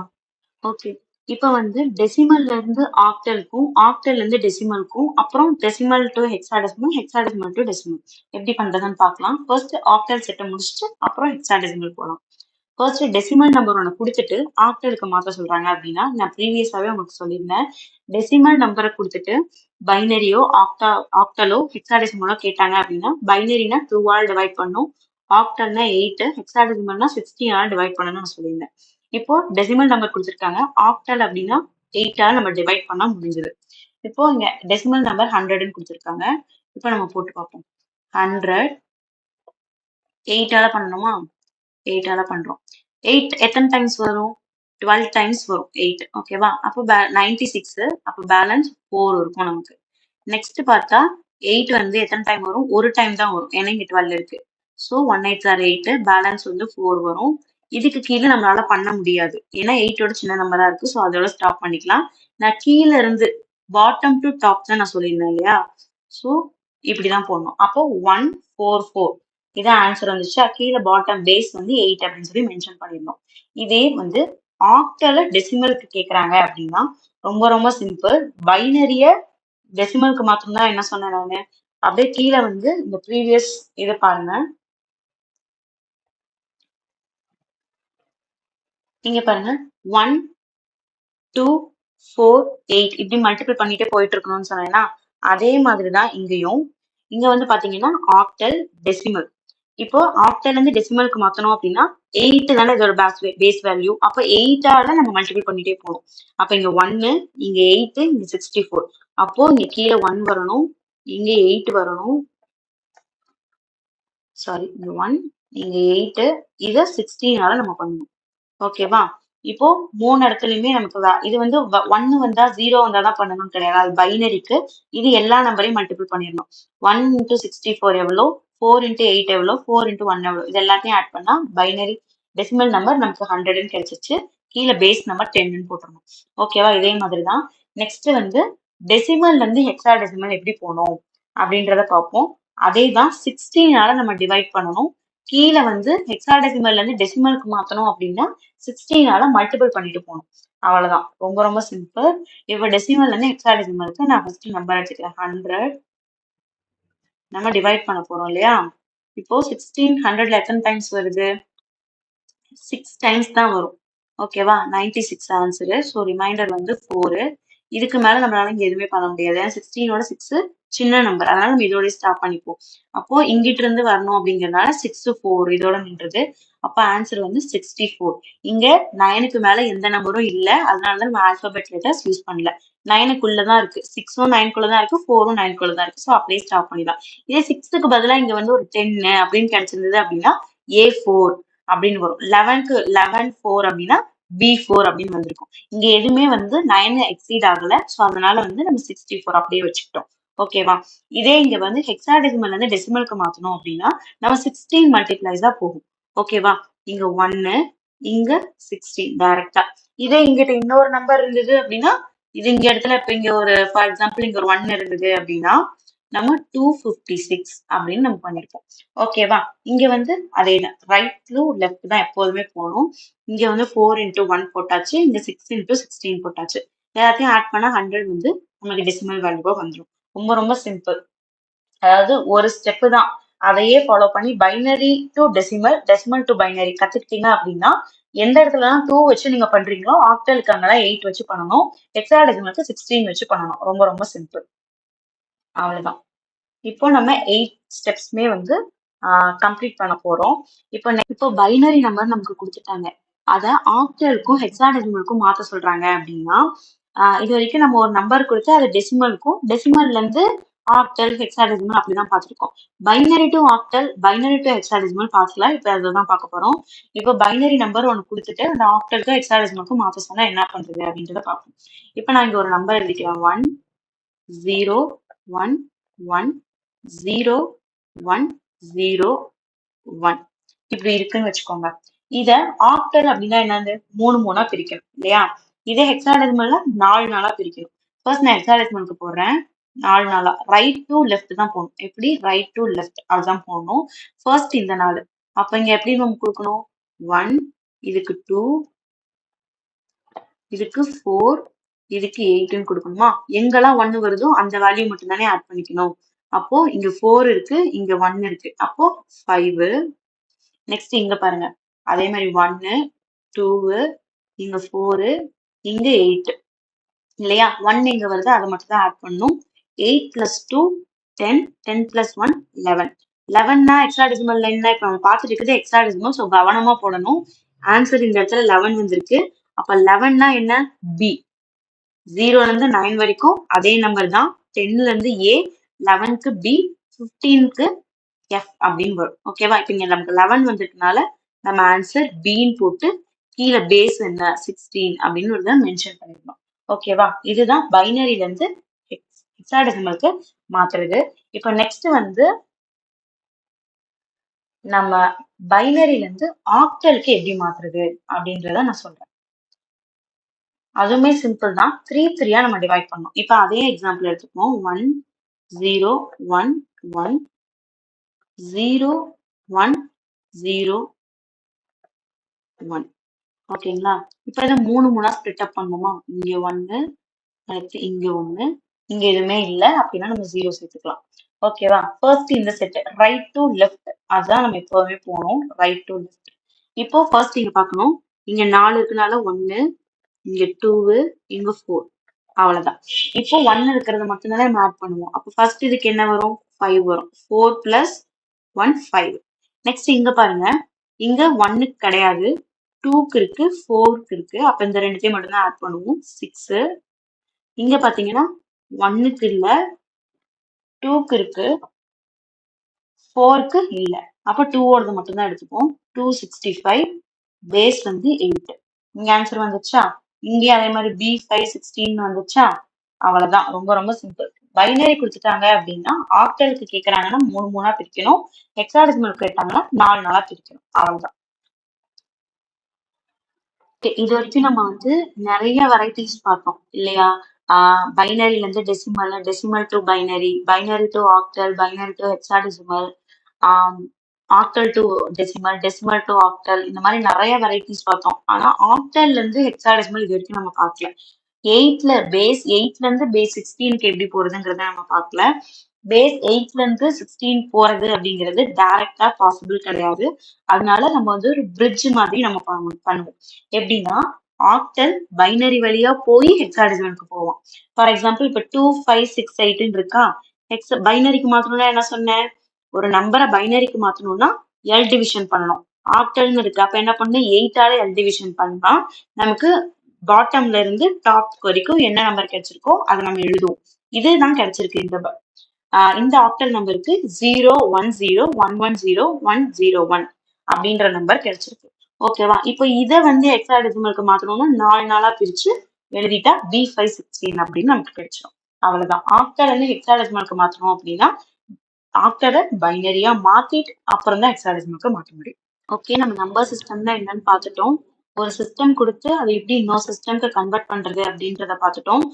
ஓகே, இப்ப வந்து டெசிமல்ல இருந்து ஆக்டலுக்கும், ஆக்டல்ல இருந்து டெசிமலுக்கும், அப்புறம் decimal to hexadecimal, hexadecimal to decimal எப்படி பண்றதுன்னு பார்க்கலாம். ஃபர்ஸ்ட் ஆக்டல் செட்டை முடிச்சுட்டு அப்புறம் ஹெக்ஸாடெசிமல் போகலாம். ஃபர்ஸ்ட் டெசிமல் நம்பர் ஒன்று கொடுத்துட்டு ஆக்டலுக்கு மாற்ற சொல்றாங்க அப்படின்னா, நான் ப்ரீவியஸாவே உங்களுக்கு சொல்லியிருந்தேன், டெசிமல் நம்பரை கொடுத்துட்டு பைனரியோ ஆக்டலோ ஹெக்ஸாடெசிமலோ கேட்டாங்க அப்படின்னா பைனரினா 2ஆல் டிவைட் பண்ணும், ஆக்டல்னா 8, ஹெக்ஸாடெசிமல்னா 16ஆல் டிவைட் பண்ணணும்னு நான் சொல்லியிருந்தேன். இப்போ டெசிமல் நம்பர் கொடுத்துருக்காங்க, ஆக்டல் அப்படின்னா 8ஆல் நம்ம டிவைட் பண்ணா முடிஞ்சது. இப்போ இங்க டெசிமல் நம்பர் 100ன்னு கொடுத்துருக்காங்க. இப்போ நம்ம போட்டு பார்ப்போம். 100 8ஆல பண்ணணுமா? 8ஆல பண்றோம். 8 எத்தனை டைம்ஸ் வரும்? 12 டைம்ஸ் வரும் 8. ஓகேவா? அப்போ 96. அப்போ பேலன்ஸ் 4 இருக்கும் நமக்கு. நெக்ஸ்ட் பார்த்தா 8 வந்து எத்தனை டைம் வரும்? ஒரு டைம் தான் வரும், ஏன்னா இங்க 12 இருக்கு. ஸோ 1 8 are 8, பேலன்ஸ் வந்து 4 வரும். இதுக்கு கீழே நம்மளால பண்ண முடியாது, ஏன்னா 8ஓட சின்ன நம்பரா இருக்கு. ஸோ அதோட ஸ்டாப் பண்ணிக்கலாம். நான் கீழே இருந்து பாட்டம் டு டாப் தான் நான் சொல்லியிருந்தேன் இல்லையா? ஸோ இப்படிதான் போடணும். அப்போ 1 4 4 இதான் ஆன்சர் வந்துச்சு. கீழே பாட்டம் பேஸ் வந்து 8 அப்படின்னு சொல்லி மென்ஷன் பண்ணிருந்தோம். இதே வந்து ஆக்டல டெசிமலுக்கு கேக்குறாங்க அப்படின்னா ரொம்ப ரொம்ப சிம்பிள். பைனரிய டெசிமலுக்கு மாத்திரம் என்ன சொன்னேன் நானு, அப்படியே கீழே வந்து இந்த ப்ரீவியஸ் இதை பாருங்க. இங்க பாருங்க 1 2 4 8 இப்படி மல்டிபிள் பண்ணிட்டே போயிட்டு இருக்கணும்னு சொன்னேன்னா அதே மாதிரிதான் இங்கேயும். இங்க வந்து பாத்தீங்கன்னா ஆக்டல் டெசிமல். இப்போ ஆக்டல் இருந்து டெசிமலுக்கு மாத்தணும் அப்படின்னா 8 தானே இதோட பேஸ் வேல்யூ. அப்ப 8ஆல நம்ம மல்டிபிள் பண்ணிட்டே போகணும். அப்ப இங்க 1, இங்க 8, இங்க 64. அப்போ இங்க கீழே 1 வரணும், இங்க 8 வரணும். சாரி, இங்க 1 இங்க 8, இத 16ஆல நம்ம பண்ணணும். ஓகேவா? இப்போ 3 இடத்துலயுமே நமக்கு இது வந்து 1 வந்தா 0 வந்தாதான் பண்ணணும்னு கிடையாது. அது பைனரிக்கு இது எல்லா நம்பரையும் மல்டிபிள் பண்ணிடணும். 1 into 64 எவ்வளோ, 4 into 8 எவ்வளோ, 4 into 1 எவ்வளோ, இது எல்லாத்தையும் ஆட் பண்ணா பைனரி டெசிமல் நம்பர் நமக்கு 100ன்னு கிடைச்சிச்சு. கீழே பேஸ் நம்பர் 10ன்னு போட்டுருணும். ஓகேவா? இதே மாதிரி தான் நெக்ஸ்ட் வந்து டெசிமல்ல இருந்து ஹெக்ஸா டெசிமல் எப்படி போகணும் அப்படின்றத பார்ப்போம். அதே தான் 16ஆல நம்ம டிவைட் பண்ணணும். கீழே வந்து ஹெக்ஸாடெசிமல்ல இருந்து டெசிமலுக்கு மாத்தணும் அப்படின்னா 16ஆல மல்டிபிள் பண்ணிட்டு போகணும். அவ்வளவுதான், ரொம்ப ரொம்ப சிம்பிள். இப்போ டெசிமல்ல இருந்து ஹெக்ஸாடெசிமலுக்கு நான் ஃபர்ஸ்ட் நம்பர் எடுத்துக்கிறேன். 100 நம்ம டிவைட் பண்ண போறோம் இல்லையா? இப்போ 16 100ல எத்தனை டைம்ஸ் வருது? 6 டைம்ஸ் தான் வரும். ஓகேவா? 96 ஆன்சரு. ஸோ ரிமைண்டர் வந்து 4. இதுக்கு மேல நம்மளால இங்க எதுவுமே பண்ண முடியாது, ஏன்னா 16ஓட 6 சின்ன நம்பர், அதனால நம்ம இதோட ஸ்டாப் பண்ணிப்போம். அப்போ இங்கிட்டு இருந்து வரணும் அப்படிங்கறதுனால 6 4 இதோட நின்றது. அப்ப ஆன்சர் வந்து 64. இங்க 9க்கு மேல எந்த நம்பரும் இல்ல, அதனாலதான் நம்ம ஆல்பபெட் லெட்டர்ஸ் யூஸ் பண்ணல. 9க்குள்ளதான் இருக்கு, 6ம் 9க்குள்ளதான் இருக்கு, 4ம் 9க்குள்ளதான் இருக்கு. ஸோ அப்படியே ஸ்டாப் பண்ணிடலாம். இதே 6க்கு பதிலா இங்க வந்து ஒரு 10 அப்படின்னு கிடைச்சிருந்தது அப்படின்னா A4 அப்படின்னு வரும். 11க்கு 11 4 அப்படின்னா B4 அப்படின்னு வந்திருக்கும். இங்க எதுவுமே வந்து 9 எக்ஸீட் ஆகல. ஸோ அதனால வந்து நம்ம 64 அப்படியே வச்சுக்கிட்டோம். ஓகேவா? இதே இங்க வந்து ஹெக்ஸாடெசிமல்ல இருந்து டெசிமலுக்கு மாத்தணும் அப்படின்னா நம்ம 16 மல்டிப்ளைஸா போகும். ஓகேவா? இங்க 1, இங்க 16 டைரக்டா. இதே இங்கிட்ட இன்னொரு நம்பர் இருந்தது அப்படின்னா இது இங்க இடத்துல இப்ப இங்க ஒரு ஃபார் எக்ஸாம்பிள் இங்க ஒரு 1 இருந்தது அப்படின்னா நம்ம 256 அப்படின்னு நம்ம பண்ணிருப்போம். ஓகேவா? இங்க வந்து அதே தான், ரைட் டு லெஃப்ட் தான் எப்போதுமே போகணும். இங்க வந்து 4 into 1 போட்டாச்சு, இங்க 6 into 16 போட்டாச்சு. எல்லாத்தையும் ஆட் பண்ணா 100 வந்து நமக்கு டெசிமல் வேல்யூவா வந்துடும். ரொம்ப ரொம்ப சிம்பிள். அதாவது ஒரு ஸ்டெப் தான், அதையே ஃபாலோ பண்ணி binary to decimal, decimal to binary கத்துக்கிட்டீங்க அப்படின்னா எந்த இடத்துலலாம் 2 வச்சு நீங்க பண்றீங்களோ ஆக்டலுக்கு அங்கெல்லாம் 8 வச்சு பண்ணணும், ஹெக்ஸாடெசிமலுக்கு 16 வச்சு பண்ணணும். ரொம்ப ரொம்ப சிம்பிள். அவ்வளவுதான். இப்போ நம்ம 8 ஸ்டெப்ஸ்மே வந்து கம்ப்ளீட் பண்ண போறோம். இப்போ பைனரி நம்பர் நமக்கு கொடுத்துட்டாங்க, அத ஆக்டலுக்கும் ஹெக்ஸாடெசிமலுக்கும் மாத்த சொல்றாங்க அப்படின்னா இது வரைக்கும் நம்ம ஒரு நம்பர் கொடுத்து அது டெசிமலுக்கும், டெசிமல்ல இருந்து ஆக்டல் ஹெக்ஸாடெசிமல் அப்படிதான் பார்த்திருக்கோம். Binary to octal, binary to hexadecimal பார்க்கல, இப்போ அதுதான் பார்க்க போறோம். இப்போ பைனரி நம்பர் ஒன்று கொடுத்துட்டு அந்த ஆக்டலுக்கும் ஹெக்ஸாடெசிமலுக்கும் மாத்த சொன்னா என்ன பண்றது அப்படின்றத பார்ப்போம். இப்போ நான் இங்க ஒரு நம்பர் எழுதிக்கிறேன், 1 0 1 1 0 1 0 1 இப்படி இருக்குன்னு வச்சுக்கோங்க. இத ஆக்டல் அப்படின்னா என்னது, 3 3 பிரிக்கணும் இல்லையா? இதே ஹெக்ஸாடெசிமல்ல 4 4 பிரிக்கணும். ஃபர்ஸ்ட் நான் ஹெக்ஸாடெசிமலுக்கு போடுறேன், 4 4 ரைட் டு லெஃப்ட் தான் போகணும். எப்படி? ரைட் டு லெஃப்ட் அதுதான் போகணும். ஃபர்ஸ்ட் இந்த 4, அப்ப இங்க எப்படி நம்ம கொடுக்கணும்? 1, இதுக்கு 2, இதுக்கு 4, இதுக்கு 8ன்னு கொடுக்கணுமா? எங்கெல்லாம் 1 வருதோ அந்த வேல்யூ மட்டும் தானே ஆட் பண்ணிக்கணும். அப்போ இங்க 4 இருக்கு, இங்க 1 இருக்கு, அப்போ 5. நெக்ஸ்ட் இங்க பாருங்க, அதே மாதிரி 1 2 இங்க 4 இங்க 8 இல்லையா? 1 எங்க வருது அதை மட்டும் தான் ஆட் பண்ணணும். 8 plus 2 10, 10 plus 1 11. 11னா ஹெக்ஸாடெசிமல்ல என்ன? இப்ப நம்ம பார்த்துட்டு இருக்கிறது ஹெக்ஸாடெசிமல், ஸோ கவனமா போடணும். ஆன்சர் இந்த இடத்துல 11 வந்திருக்கு. அப்ப 11னா என்ன? பி. 0ல இருந்து 9 வரைக்கும் அதே நம்பர் தான். 10ல இருந்து ஏ, 11க்கு பி, 15க்கு எஃப் அப்படின்னு வரும். ஓகேவா? இப்ப இங்க நமக்கு 11 வந்ததுனால நம்ம ஆன்சர் பின்னு போட்டு கீழே பேஸ் என்ன 16 அப்படின்னு ஒரு மென்ஷன் பண்ணிருந்தோம். ஓகேவா? இதுதான் பைனரியில இருந்து ஹெக்ஸாடெசிமலுக்கு மாத்துறது. இப்போ நெக்ஸ்ட் வந்து நம்ம பைனரியில இருந்து ஆக்டலுக்கு எப்படி மாத்துறது அப்படின்றத நான் சொல்றேன். அதுவுமே சிம்பிள் தான். 3 3 நம்ம டிவைட் பண்ணோம். இப்போ அதே எக்ஸாம்பிள் எடுத்துப்போம். 1 0 1 1 0 1 0 1. ஓகேங்களா? இப்போ இதை 3 3 ஸ்ப்ளிட் அப் பண்ணுமா? இங்க 1, அடுத்து இங்க 1, இங்க எதுவுமே இல்லை அப்படின்னா நம்ம 0 சேர்த்துக்கலாம். ஓகேவா? ஃபர்ஸ்ட் இந்த செட் ரைட் டு லெஃப்ட், அதுதான் நம்ம எப்போதுமே போகணும், ரைட் டு லெஃப்ட். இப்போ ஃபர்ஸ்ட் இங்க பார்க்கணும், இங்க 4 இருக்குனால 1, இங்க 2, இங்க 4, அவ்வளவுதான். இப்போ 1 இருக்கிறத மட்டும் தானே நம்ம ஆட் பண்ணுவோம். அப்போ ஃபர்ஸ்ட் இதுக்கு என்ன வரும்? 5 வரும். 4 plus 1 5. நெக்ஸ்ட் இங்க பாருங்க, இங்க 1க்கு கிடையாது, 2க்கு இருக்கு, 4க்கு இருக்கு. அப்ப இந்த ரெண்டுத்தையும் மட்டும் தான் ஆட் பண்ணுவோம், 6. இங்க பாத்தீங்கன்னா 1க்கு இல்ல, 2க்கு இருக்கு, 4க்கு இல்ல. அப்ப 2ஓடது மட்டும் தான் எடுத்துப்போம். 265 பேஸ் வந்து 8. இங்க ஆன்சர் வந்துச்சா? இங்கே அதே மாதிரி B5 16 வந்துச்சா? அவ்வளவுதான். ரொம்ப ரொம்ப சிம்பிள். பைனரி கொடுத்துட்டாங்க அப்படின்னா ஆக்டலுக்கு கேட்கறாங்கன்னா 3 3 பிரிக்கணும், ஹெக்ஸாடெசிமல் கேட்டாங்கன்னா 4 4 பிரிக்கணும். அவ்வளவுதான். இது வரைக்கும் நம்ம வந்து நிறைய வெரைட்டிஸ் பார்த்தோம் இல்லையா? பைனரில இருந்து decimal, decimal to binary, binary to octal, binary to hexadecimal, octal to decimal, decimal to octal, இந்த மாதிரி நிறைய வெரைட்டிஸ் பார்த்தோம். ஆனா ஆக்டல்ல இருந்து ஹெக்ஸாடெசிமல் இது வரைக்கும் நம்ம பார்க்கல. பேஸ் 8ல இருந்து பேஸ் 16க்கு எப்படி போறதுங்கிறத நம்ம பார்க்கல. பேஸ் 8ல இருந்து 16 போறது அப்படிங்கிறது டைரக்டா பாசிபிள் கிடையாது. அதனால நம்ம வந்து ஒரு பிரிட்ஜ் மாதிரி நம்ம பண்ணுவோம். எப்படின்னா ஆக்டல் பைனரி வழியா போய் ஹெக்ஸாடெசிமலுக்கு போவோம். ஃபார் எக்ஸாம்பிள் இப்ப 2 5 6 8 இருக்கா, பைனரிக்கு மாத்தணும்னா என்ன சொன்னேன்? ஒரு நம்பரை பைனரிக்கு மாத்தணும்னா எல் டிவிஷன் பண்ணணும். ஆக்டல்னு இருக்கு, அப்ப என்ன பண்ணணும்? 8ஆல எல் டிவிஷன் பண்ணா நமக்கு பாட்டம்ல இருந்து டாப் வரைக்கும் என்ன நம்பர் கிடைச்சிருக்கோ அதை நம்ம எழுதுவோம். இதுதான் கிடைச்சிருக்கு இந்த ஆக்டல் நம்பருக்கு 010110101 அப்படின்ற நம்பர் கிடைச்சிருக்கு. ஓகேவா? இப்போ இதை வந்து ஹெக்ஸாடெசிமலுக்கு மாத்தணும்னா 4 4 பிரிச்சு எழுதிட்டா B516 அப்படின்னு நமக்கு கிடைச்சிடும். அவ்வளவுதான். ஆக்டல் வந்து ஹெக்ஸாடெசிமலுக்கு மாத்தணும் அப்படின்னா ஆக்டலை பைனரியா மாத்திட்டு அப்புறம் தான் ஹெக்ஸாடெசிமலுக்கு மாற்ற முடியும். ஓகே, நம்ம நம்பர் சிஸ்டம் தான் என்னன்னு பார்த்துட்டோம். ஒரு சிஸ்டம் கொடுத்து அதை எப்படி இன்னொரு சிஸ்டம்க்கு கன்வெர்ட் பண்றது அப்படின்றத பார்த்துட்டோம்.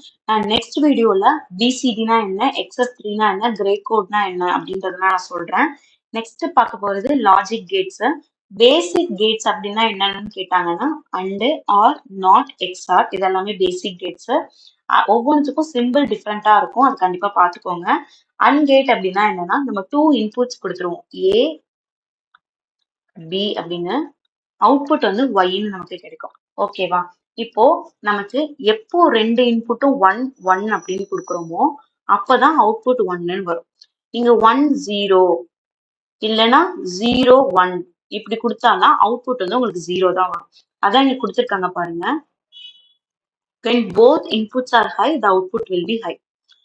நெக்ஸ்ட் வீடியோல பிசிடினா என்ன, XS3னா என்ன, கிரே கோட்னா என்ன அப்படின்றதெல்லாம் நான் சொல்றேன். நெக்ஸ்ட் பார்க்க போறது லாஜிக் கேட்ஸ். பேசிக் கேட்ஸ் அப்படின்னா என்னன்னு கேட்டாங்கன்னா அண்ட், ஆர், நாட், எக்ஸ்ஆர் இதெல்லாமே பேசிக் கேட்ஸ். ஒவ்வொன்றுக்கும் சிம்பிள் டிஃப்ரெண்டா இருக்கும், அது கண்டிப்பா பார்த்துக்கோங்க. அண்ட் கேட் அப்படின்னா என்னன்னா நம்ம 2 இன்புட்ஸ் கொடுத்துருவோம், ஏ பி அப்படின்னு. அவுட்புட் வந்து ஒய்ன்னு நமக்கு கிடைக்கும். ஓகேவா? இப்போ நமக்கு எப்போ 2 இன்புட்டும் 1 1 அப்படின்னு கொடுக்குறோமோ அப்பதான் அவுட்புட் 1ன்னு வரும். இங்க 1 0 இல்லைன்னா 0 1 இப்படி கொடுத்தாதான் அவுட்புட் வந்து உங்களுக்கு 0 தான் வரும். அதான் இங்க கொடுத்துருக்காங்க பாருங்க. when both inputs are high the output will be high.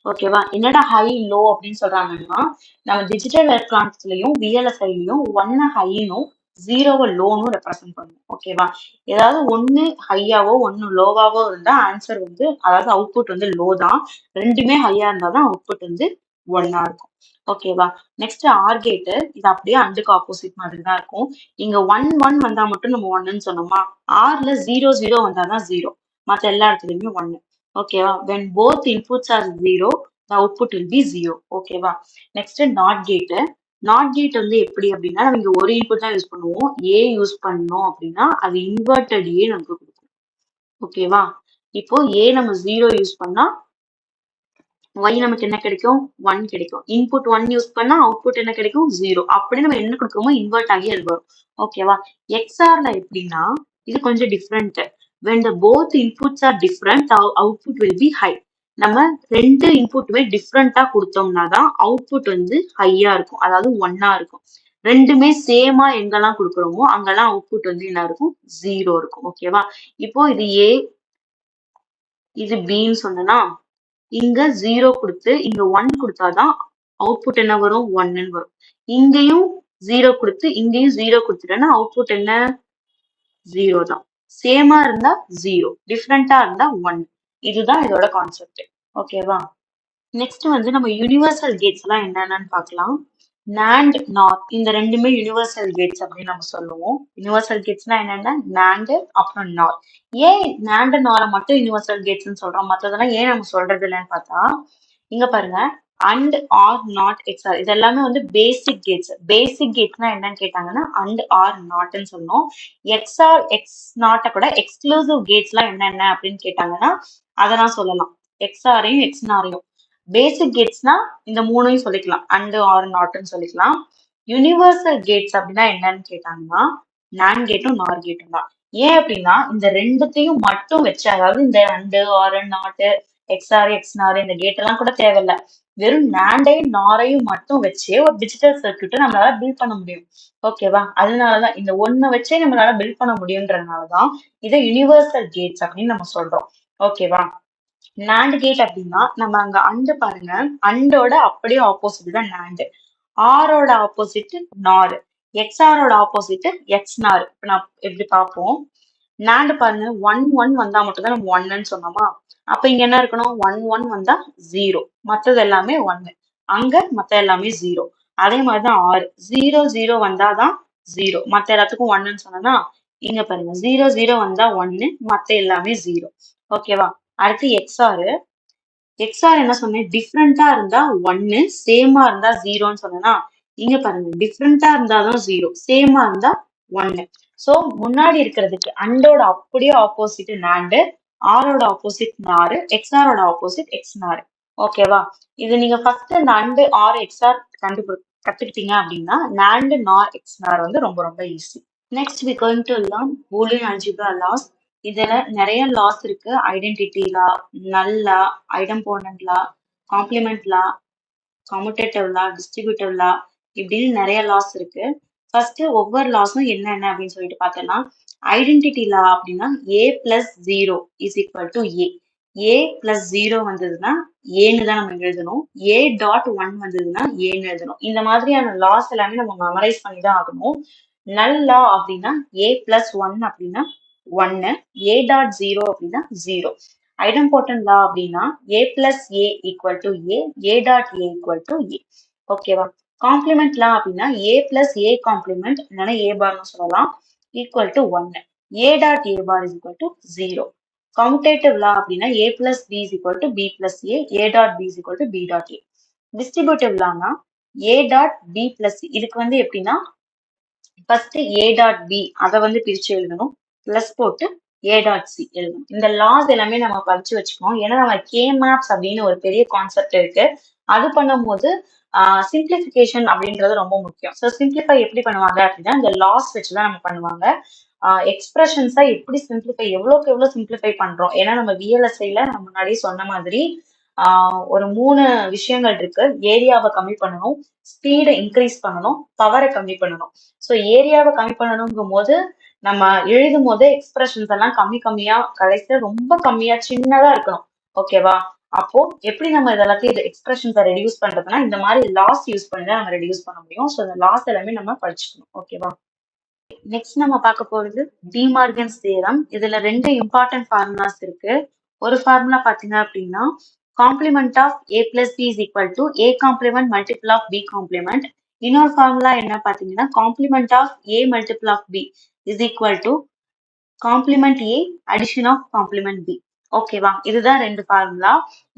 ஓகேவா? என்னடா ஹை லோ அப்படின்னு சொல்றாங்கன்னா நம்ம டிஜிட்டல் எலக்ட்ரானிக்ஸ்லயும் விஎல்எஸ்ஐலயும் 1 ஹைனும் 0 லோனும் ரெப்ரசென்ட் பண்ணும். ஓகேவா? ஏதாவது ஒண்ணு ஹையாவோ ஒண்ணு லோவாவோ இருந்தா ஆன்சர் வந்து அதாவது அவுட்புட் வந்து லோ தான். ரெண்டுமே ஹையா இருந்தாதான் அவுட்புட் வந்து 1ஆ இருக்கும். ஓகேவா? நெக்ஸ்ட் ஆர் கேட், இது அப்படியே அண்டுக்கு ஆப்போசிட் மாதிரி தான் இருக்கும். இங்க 1 1 வந்தா மட்டும் நம்ம 1ன்னு சொன்னோமா, ஆர்ல 0 0 வந்தாதான் 0, மத்த எல்லா இடத்துலயுமே 1. ஓகேவா? when both inputs are 0 the output will be 0. ஓகேவா? Next not gate. Not gate வந்து எப்படி அப்படின்னா நம்ம இங்க ஒரு இன்புட் தான் யூஸ் பண்ணுவோம், ஏ யூஸ் பண்ணோம் அப்படின்னா அது இன்வெர்டட் ஏ நமக்கு கொடுக்கும். ஓகேவா? இப்போ ஏ நம்ம 0 யூஸ் பண்ணா y நமக்கு என்ன கிடைக்கும், 1 கிடைக்கும். இன்புட் 1 யூஸ் பண்ணா அவுட்புட் என்ன கிடைக்கும், 0. அப்படி நம்ம என்ன கொடுக்குறோமோ இன்வெர்ட் ஆகி அது வரும். ஓகேவா? எக்ஸ்ஆர்ல எப்படின்னா இது கொஞ்சம் different. when the both inputs are different the output will be high. நம்ம ரெண்டு இன்புட்டுமே டிஃப்ரெண்டா கொடுத்தோம்னா தான் அவுட்புட் வந்து ஹையா இருக்கும், அதாவது 1ஆ இருக்கும். ரெண்டுமே சேமா எங்கெல்லாம் கொடுக்குறோமோ அங்கெல்லாம் அவுட்புட் வந்து என்ன இருக்கும், 0 இருக்கும். ஓகேவா? இப்போ இது ஏ இது பின்னு சொன்னா இங்க 0 கொடுத்து இங்க 1 கொடுத்தாதான் அவுட்புட் என்ன வரும், 1ன்னு வரும். இங்கேயும் 0 கொடுத்து இங்கேயும் 0 கொடுத்துட்டேன்னா அவுட்புட் என்ன, 0 தான். சேமா இருந்தா 0, டிஃப்ரெண்டா இருந்தா 1. இதுதான் இதோட கான்செப்ட். ஓகேவா? நெக்ஸ்ட் வந்து நம்ம யூனிவர்சல் கேட்ஸ் எல்லாம் என்னென்னு பார்க்கலாம். NAND, NOR இந்த ரெண்டுமே யூனிவர்சல் கேட்ஸ் அப்படின்னு நம்ம சொல்லுவோம். யூனிவர்சல் கேட்ஸ்னா என்னென்ன, NAND அப்புறம் NOR. ஏன் NAND NOR மட்டும் யூனிவர்சல் கேட்ஸ்ன்னு சொல்றோம், மற்றதெல்லாம் ஏன் நம்ம சொல்றது இல்லைன்னு பார்த்தா இங்க பாருங்க, அண்ட், ஆர், நாட், எக்ஸ்ஆர் இது எல்லாமே வந்து பேசிக் கேட்ஸ். பேசிக் கேட்ஸ்னா என்னன்னு கேட்டாங்கன்னா அண்ட், ஆர், நாட்ன்னு சொன்னோம். எக்ஸ்ஆர், எக்ஸ் நாட்டை கூட எக்ஸ்க்ளூசிவ் கேட்ஸ் எல்லாம் என்னென்ன அப்படின்னு கேட்டாங்கன்னா அதை நான் சொல்லலாம், எக்ஸ்ஆரையும் எக்ஸ்நாரையும். பேசிக் கேட்ஸ்னா இந்த மூணையும் சொல்லிக்கலாம், அண்ட், ஆர், நாட்னு சொல்லிக்கலாம். யூனிவர்சல் கேட்ஸ் அப்படின்னா என்னன்னு கேட்டாங்கன்னா NAND கேட்டும் NOR கேட்டும் தான். ஏன் அப்படின்னா இந்த ரெண்டுத்தையும் மட்டும் வச்சு, அதாவது இந்த and, or, not, XOR, XNOR இந்த கேட் எல்லாம் கூட தேவையில்லை, வெறும் NAND-ஐயும் NOR-ஐயும் மட்டும் வச்சே ஒரு டிஜிட்டல் சர்க்யூட்டை நம்மளால பில்ட் பண்ண முடியும். ஓகேவா? அதனாலதான் இந்த ஒண்ணை வச்சே நம்மளால பில்ட் பண்ண முடியுன்றதுனாலதான் இதை யூனிவர்சல் கேட்ஸ் அப்படின்னு நம்ம சொல்றோம். ஓகேவா? NAND கேட் அப்படின்னா நம்ம அங்க அண்டு பாருங்க, அண்டோட அப்படியே ஆப்போசிட் தான் NAND. ஆரோட ஆப்போசிட் NOR, எக்ஸ்ஆரோட ஆப்போசிட் எக்ஸ்நார். இப்ப நான் எப்படி பார்ப்போம். NAND பாருங்க 1 1 வந்தா மட்டும் தான் நம்ம 1ன்னு சொன்னோமா, அப்ப இங்க என்ன இருக்கணும், 1 1 வந்தா 0, மத்தது எல்லாமே 1, அங்க மத்த எல்லாமே 0. அதே மாதிரிதான் ஆர் 0 0 வந்தாதான் 0, மத்த எல்லாத்துக்கும் 1ன்னு சொன்னா இங்க பாருங்க 0 0 வந்தா 1, மத்த எல்லாமே 0. ஓகேவா? அடுத்து எக்ஸ்ஆர். எக்ஸ்ஆர் என்ன சொன்னேன், டிஃப்ரெண்டா இருந்தா 1, சேமா இருந்தா 0ன்னு சொன்னா இங்க பாருங்க டிஃப்ரெண்டா இருந்தாதான் 0, சேமா இருந்தா 1. சோ முன்னாடி இருக்கிறதுக்கு அண்டோட அப்படியே ஆப்போசிட் NAND, ஆரோட ஆப்போசிட் NOR, எக்ஸ்ஆரோட ஆப்போசிட் எக்ஸ்நார். ஓகேவா? இது நீங்க ஃபர்ஸ்ட் இந்த அண்டு, ஆர், எக்ஸ்ஆர் கத்துக்கிட்டீங்க அப்படின்னா NAND, NOR, எக்ஸ்நார் வந்து ரொம்ப ரொம்ப easy. Next we going to learn Boolean algebra laws. இதுல நிறைய லாஸ் இருக்கு. ஐடென்டிட்டி லா, நல் லா, ஐடம்போனன்ட் லா, காம்ப்ளிமெண்ட் லா, கம்யூட்டேட்டிவ் லா, டிஸ்ட்ரிபியூட்டிவ் லா, இப்படின்னு நிறைய லாஸ் இருக்கு. ஃபர்ஸ்ட் ஒவ்வொரு லாஸும் என்னென்ன அப்படின்னு சொல்லிட்டு பார்த்தோம்னா, ஐடென்டிட்டி லா அப்படின்னா a plus 0 is equal to a. a plus 0 வந்ததுன்னா ஏன்னு தான் நம்ம எழுதணும், a dot 1 வந்ததுன்னா ஏன்னு எழுதணும். இந்த மாதிரியான லாஸ் எல்லாமே நம்ம மெமரைஸ் பண்ணி தான் ஆகணும். நல் லா அப்படின்னா a plus 1 அப்படின்னா 1, a dot 0 அப்படின்னா 0. ஐடம்போட்டன்ட் லா அப்படின்னா a plus a equal to a dot a equal to a. ஓகேவா? காம்ப்ளிமெண்ட் லா அப்படின்னா a plus a காம்ப்ளிமெண்ட் இல்லைன்னா a பார்னு சொல்லலாம் equal to 1. A dot A bar is equal to 0. Commutative law அப்படின்னா A plus B is equal to B plus A dot B is equal to B dot A. Distributive lawனா A dot B plus C. இதுக்கு வந்து எப்படின்னா ஃபர்ஸ்ட் A dot B அதை வந்து பிரிச்சு எழுதணும், பிளஸ் போட்டு A dot C எழுதணும். இந்த லாஸ் எல்லாமே நம்ம படிச்சு வச்சுக்கணும். ஏன்னா நம்ம K maps அப்படின்னு ஒரு பெரிய கான்செப்ட் இருக்கு. அது பண்ணும்போது சிம்பிளிஃபிகேஷன் அப்படின்றது ரொம்ப முக்கியம். ஸோ சிம்பிளிஃபை எப்படி பண்ணுவாங்க அப்படின்னா இந்த லாஸ் வச்சுதான் நம்ம பண்ணுவாங்க. எக்ஸ்பிரஷன்ஸா எப்படி சிம்பிளிஃபை எவ்வளோக்கு எவ்வளோ சிம்பிளிஃபை பண்றோம். ஏன்னா நம்ம விஎல்எஸ்ஐல நான் முன்னாடியே சொன்ன மாதிரி ஒரு 3 விஷயங்கள் இருக்கு. ஏரியாவை கம்மி பண்ணணும், ஸ்பீடை இன்க்ரீஸ் பண்ணணும், பவரை கம்மி பண்ணணும். ஸோ ஏரியாவை கம்மி பண்ணணுங்கும் போது நம்ம எழுதும் போதே எக்ஸ்பிரஷன்ஸ் எல்லாம் கம்மி கம்மியா கடைசியில ரொம்ப கம்மியா சின்னதா இருக்கணும். ஓகேவா? அப்போ எப்படி நம்ம இதெல்லாத்தையும் எக்ஸ்பிரஷன்ஸை ரெடியூஸ் பண்றதுன்னா இந்த மாதிரி லாஸ் யூஸ் பண்ணி தான் நம்ம ரெடியூஸ் பண்ண முடியும். ஸோ இந்த லாஸ் எல்லாமே நம்ம படிச்சுக்கணும். ஓகேவா? நெக்ஸ்ட் நம்ம பார்க்க போறது டிமார்கன்ஸ் தியரம். இதுல 2 இம்பார்ட்டன்ட் ஃபார்முலாஸ் இருக்கு. ஒரு ஃபார்முலா பாத்தீங்க அப்படின்னா complement of A plus B is equal to A complement multiple of B complement. இன்னொரு ஃபார்முலா என்ன பாத்தீங்கன்னா complement of A multiple of B is equal to complement A addition of complement B. ஓகேவா? இதுதான் 2 ஃபார்முலா.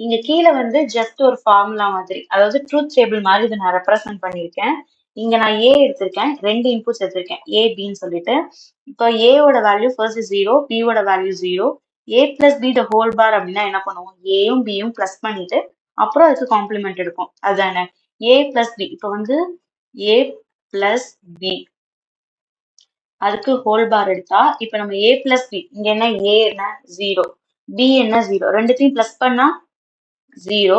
இங்க கீழே வந்து ஜஸ்ட் ஒரு ஃபார்முலா மாதிரி, அதாவது ட்ரூத் டேபிள் மாதிரி இதை நான் ரெப்ரசென்ட் பண்ணியிருக்கேன். இங்க நான் A எடுத்திருக்கேன், 2 இன்புட்ஸ் எடுத்திருக்கேன் A Bன்னு சொல்லிட்டு. இப்போ A ஓட வேல்யூ ஃபர்ஸ்ட் 0, B ஓட value 0. A plus B the whole bar அப்படின்னா என்ன பண்ணுவோம், ஏயும் பியும் பிளஸ் பண்ணிட்டு அப்புறம் அதுக்கு காம்ப்ளிமெண்ட் எடுக்கும். அதுதானே A பிளஸ் B. இப்போ வந்து A பிளஸ் B அதுக்கு ஹோல் பார் எடுத்தா இப்ப நம்ம A பிளஸ் B இங்க என்ன A என்ன 0, B என்ன 0, ரெண்டுத்தையும் பிளஸ் பண்ணா 0,